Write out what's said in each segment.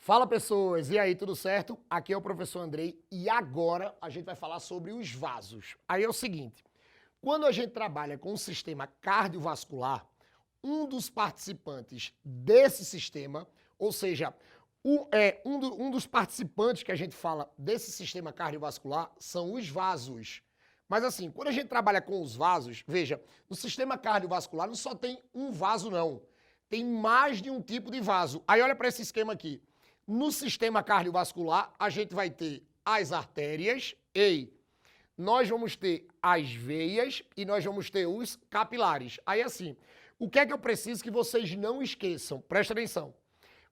Fala pessoas, e aí, tudo certo? Aqui é o professor Andrei e agora a gente vai falar sobre os vasos. Aí é o seguinte, quando a gente trabalha com o sistema cardiovascular, um dos participantes desse sistema, ou seja, um dos participantes que a gente fala desse sistema cardiovascular são os vasos. Mas assim, quando a gente trabalha com os vasos, veja, no sistema cardiovascular não só tem um vaso não, tem mais de um tipo de vaso. Aí olha para esse esquema aqui. No sistema cardiovascular, a gente vai ter as artérias, nós vamos ter as veias e nós vamos ter os capilares. Aí assim, o que é que eu preciso que vocês não esqueçam? Presta atenção.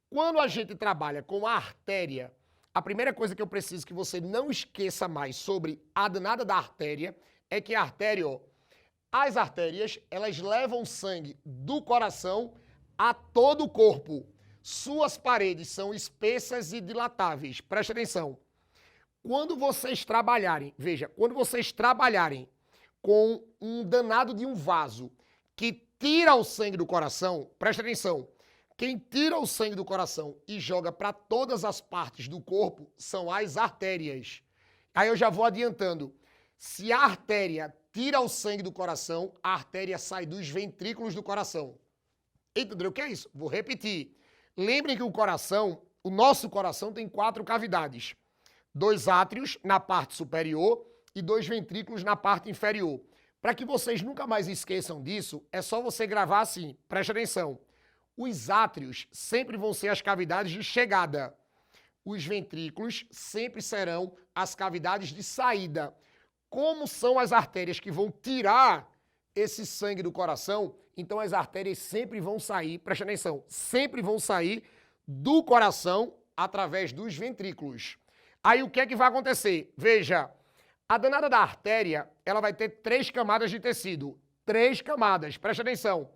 Quando a gente trabalha com a artéria, a primeira coisa que eu preciso que você não esqueça mais sobre a danada da artéria é que a artéria, as artérias, elas levam sangue do coração a todo o corpo. Suas paredes são espessas e dilatáveis. Preste atenção. Quando vocês trabalharem, veja, quando vocês trabalharem com um danado de um vaso que tira o sangue do coração, preste atenção, quem tira o sangue do coração e joga para todas as partes do corpo são as artérias. Aí eu já vou adiantando. Se a artéria tira o sangue do coração, a artéria sai dos ventrículos do coração. Entendeu o que é isso? Vou repetir. Lembrem que o nosso coração tem 4 cavidades. 2 átrios na parte superior e 2 ventrículos na parte inferior. Para que vocês nunca mais esqueçam disso, é só você gravar assim, preste atenção. Os átrios sempre vão ser as cavidades de chegada. Os ventrículos sempre serão as cavidades de saída. Como são as artérias que vão tirar esse sangue do coração, então as artérias sempre vão sair, preste atenção, sempre vão sair do coração através dos ventrículos. Aí o que é que vai acontecer? Veja, a danada da artéria, ela vai ter 3 camadas de tecido. 3 camadas, preste atenção.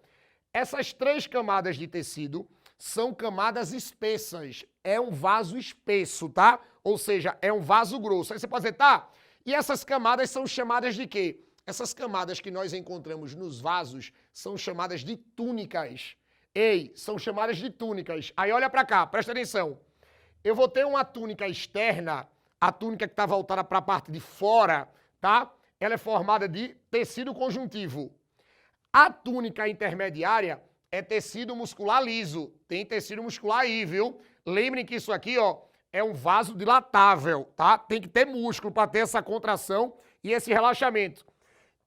Essas 3 camadas de tecido são camadas espessas. É um vaso espesso, tá? Ou seja, é um vaso grosso. Aí você pode dizer, tá? E essas camadas são chamadas de quê? Essas camadas que nós encontramos nos vasos são chamadas de túnicas. São chamadas de túnicas. Aí olha para cá, presta atenção. Eu vou ter uma túnica externa, a túnica que está voltada para a parte de fora, tá? Ela é formada de tecido conjuntivo. A túnica intermediária é tecido muscular liso. Tem tecido muscular aí, viu? Lembrem que isso aqui, é um vaso dilatável, tá? Tem que ter músculo para ter essa contração e esse relaxamento.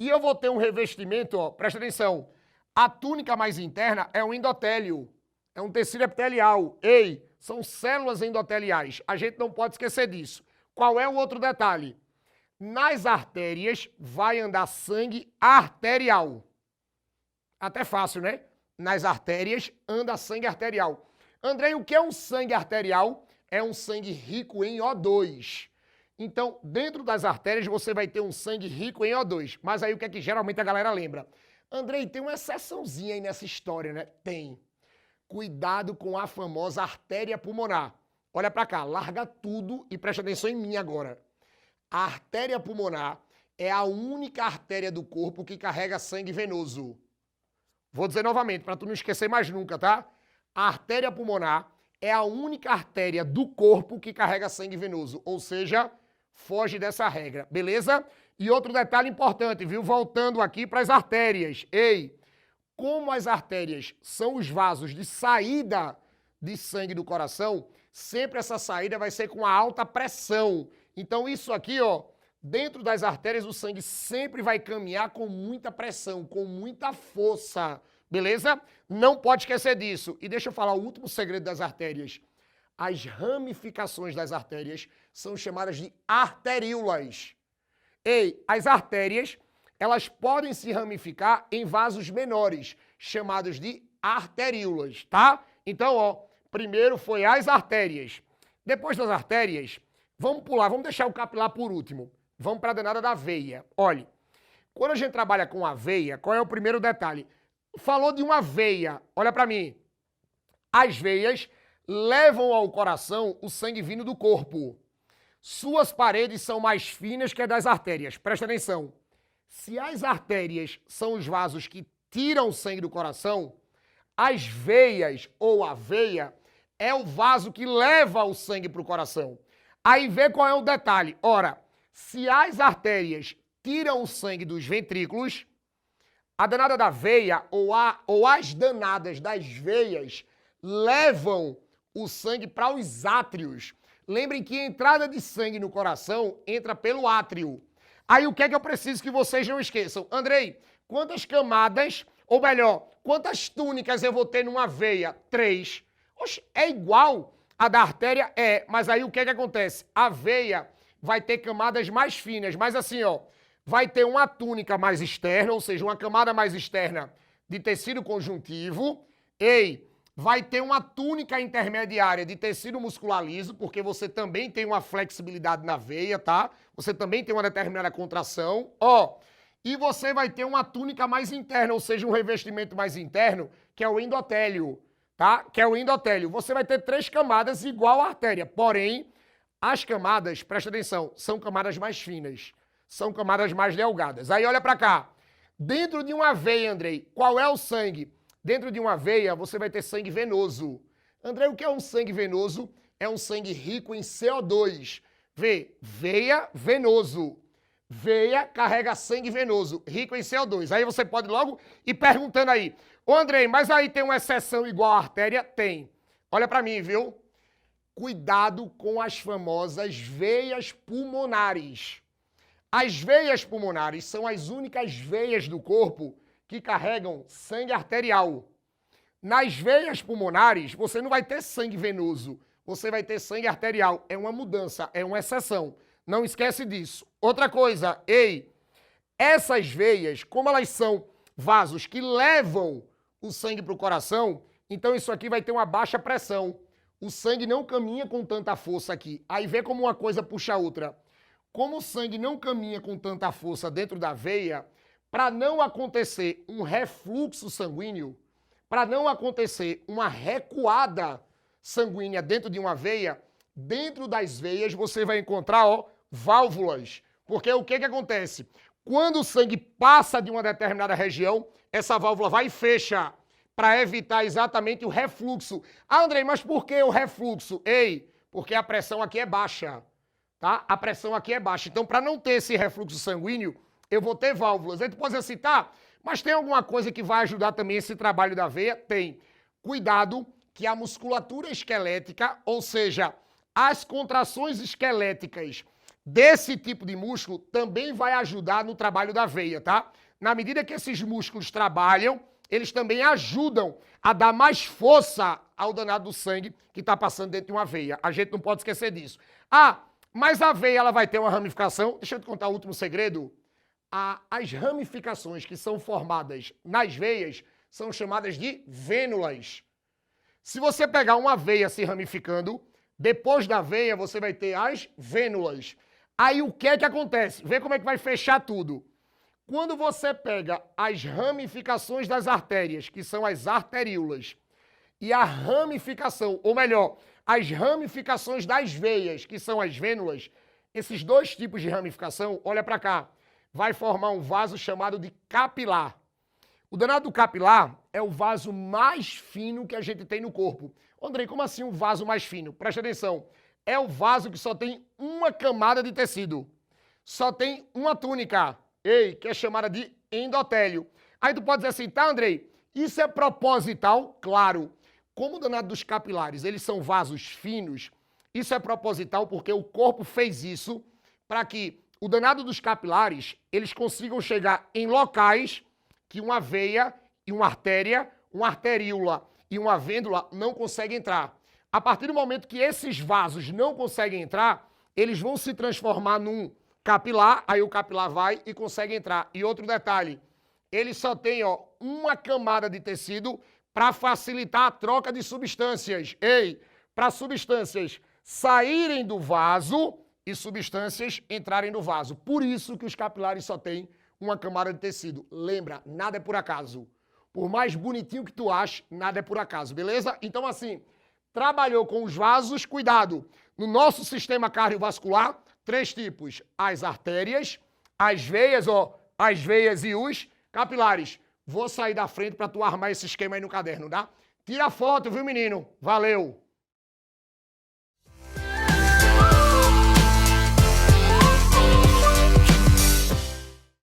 E eu vou ter um revestimento, presta atenção. A túnica mais interna é um endotélio. É um tecido epitelial. São células endoteliais. A gente não pode esquecer disso. Qual é o outro detalhe? Nas artérias vai andar sangue arterial. Até fácil, né? Nas artérias anda sangue arterial. Andrei, o que é um sangue arterial? É um sangue rico em O2. Então, dentro das artérias você vai ter um sangue rico em O2. Mas aí o que é que geralmente a galera lembra? Andrei, tem uma exceçãozinha aí nessa história, né? Tem. Cuidado com a famosa artéria pulmonar. Olha pra cá, larga tudo e presta atenção em mim agora. A artéria pulmonar é a única artéria do corpo que carrega sangue venoso. Vou dizer novamente, para tu não esquecer mais nunca, tá? A artéria pulmonar é a única artéria do corpo que carrega sangue venoso. Ou seja, foge dessa regra, beleza? E outro detalhe importante, viu? Voltando aqui para as artérias. Como as artérias são os vasos de saída de sangue do coração, sempre essa saída vai ser com alta pressão. Então isso aqui, dentro das artérias o sangue sempre vai caminhar com muita pressão, com muita força, beleza? Não pode esquecer disso. E deixa eu falar o último segredo das artérias. As ramificações das artérias são chamadas de arteríolas. As artérias, elas podem se ramificar em vasos menores, chamados de arteríolas, tá? Então, primeiro foi as artérias. Depois das artérias, vamos pular, vamos deixar o capilar por último. Vamos para a danada da veia. Olha, quando a gente trabalha com a veia, qual é o primeiro detalhe? Falou de uma veia, olha para mim. As veias levam ao coração o sangue vindo do corpo. Suas paredes são mais finas que as das artérias. Presta atenção. Se as artérias são os vasos que tiram o sangue do coração, as veias ou a veia é o vaso que leva o sangue para o coração. Aí vê qual é o detalhe. Ora, se as artérias tiram o sangue dos ventrículos, a danada da veia ou as danadas das veias levam o sangue para os átrios. Lembrem que a entrada de sangue no coração entra pelo átrio. Aí o que é que eu preciso que vocês não esqueçam? Andrei, quantas camadas, ou melhor, quantas túnicas eu vou ter numa veia? 3. Oxe, é igual a da artéria? É, mas aí o que é que acontece? A veia vai ter camadas mais finas, mas assim, ó, vai ter uma túnica mais externa, ou seja, uma camada mais externa de tecido conjuntivo. Vai ter uma túnica intermediária de tecido muscular liso, porque você também tem uma flexibilidade na veia, tá? Você também tem uma determinada contração, ó. E você vai ter uma túnica mais interna, ou seja, um revestimento mais interno, que é o endotélio, tá? Que é o endotélio. Você vai ter 3 camadas igual à artéria, porém, as camadas, presta atenção, são camadas mais finas. São camadas mais delgadas. Aí olha para cá. Dentro de uma veia, Andrei, qual é o sangue? Dentro de uma veia, você vai ter sangue venoso. Andrei, o que é um sangue venoso? É um sangue rico em CO2. Vê, veia, venoso. Veia carrega sangue venoso, rico em CO2. Aí você pode logo ir perguntando aí. Ô, Andrei, mas aí tem uma exceção igual à artéria? Tem. Olha para mim, viu? Cuidado com as famosas veias pulmonares. As veias pulmonares são as únicas veias do corpo que carregam sangue arterial. Nas veias pulmonares, você não vai ter sangue venoso, você vai ter sangue arterial. É uma mudança, é uma exceção. Não esquece disso. Outra coisa, essas veias, como elas são vasos que levam o sangue para o coração, então isso aqui vai ter uma baixa pressão. O sangue não caminha com tanta força aqui. Aí vê como uma coisa puxa a outra. Como o sangue não caminha com tanta força dentro da veia, para não acontecer um refluxo sanguíneo, para não acontecer uma recuada sanguínea dentro de uma veia, dentro das veias você vai encontrar, ó, válvulas. Porque o que acontece? Quando o sangue passa de uma determinada região, essa válvula vai e fecha para evitar exatamente o refluxo. Ah, Andrei, mas por que o refluxo? Porque a pressão aqui é baixa. Tá? A pressão aqui é baixa. Então, para não ter esse refluxo sanguíneo, eu vou ter válvulas. Aí tu pode dizer assim, tá, mas tem alguma coisa que vai ajudar também esse trabalho da veia? Tem. Cuidado que a musculatura esquelética, ou seja, as contrações esqueléticas desse tipo de músculo também vai ajudar no trabalho da veia, tá? Na medida que esses músculos trabalham, eles também ajudam a dar mais força ao danado do sangue que está passando dentro de uma veia. A gente não pode esquecer disso. Ah, mas a veia ela vai ter uma ramificação. Deixa eu te contar o último segredo. As ramificações que são formadas nas veias são chamadas de vênulas. Se você pegar uma veia se ramificando, depois da veia você vai ter as vênulas. Aí o que é que acontece? Vê como é que vai fechar tudo. Quando você pega as ramificações das artérias, que são as arteríolas, e a ramificação, ou melhor, as ramificações das veias, que são as vênulas, esses 2 tipos de ramificação, olha para cá, vai formar um vaso chamado de capilar. O danado do capilar é o vaso mais fino que a gente tem no corpo. Andrei, como assim um vaso mais fino? Presta atenção. É o vaso que só tem uma camada de tecido. Só tem uma túnica, que é chamada de endotélio. Aí tu pode dizer assim, tá, Andrei, isso é proposital? Claro. Como o danado dos capilares, eles são vasos finos, isso é proposital porque o corpo fez isso para que o danado dos capilares, eles consigam chegar em locais que uma veia e uma artéria, uma arteríola e uma vêndula não conseguem entrar. A partir do momento que esses vasos não conseguem entrar, eles vão se transformar num capilar, aí o capilar vai e consegue entrar. E outro detalhe, ele só tem, ó, uma camada de tecido para facilitar a troca de substâncias. Para substâncias saírem do vaso e substâncias entrarem no vaso. Por isso que os capilares só têm uma camada de tecido. Lembra, nada é por acaso. Por mais bonitinho que tu ache, nada é por acaso, beleza? Então, assim, trabalhou com os vasos, cuidado. No nosso sistema cardiovascular, 3 tipos. As artérias, as veias e os capilares. Vou sair da frente para tu armar esse esquema aí no caderno, tá? Tira a foto, viu, menino? Valeu!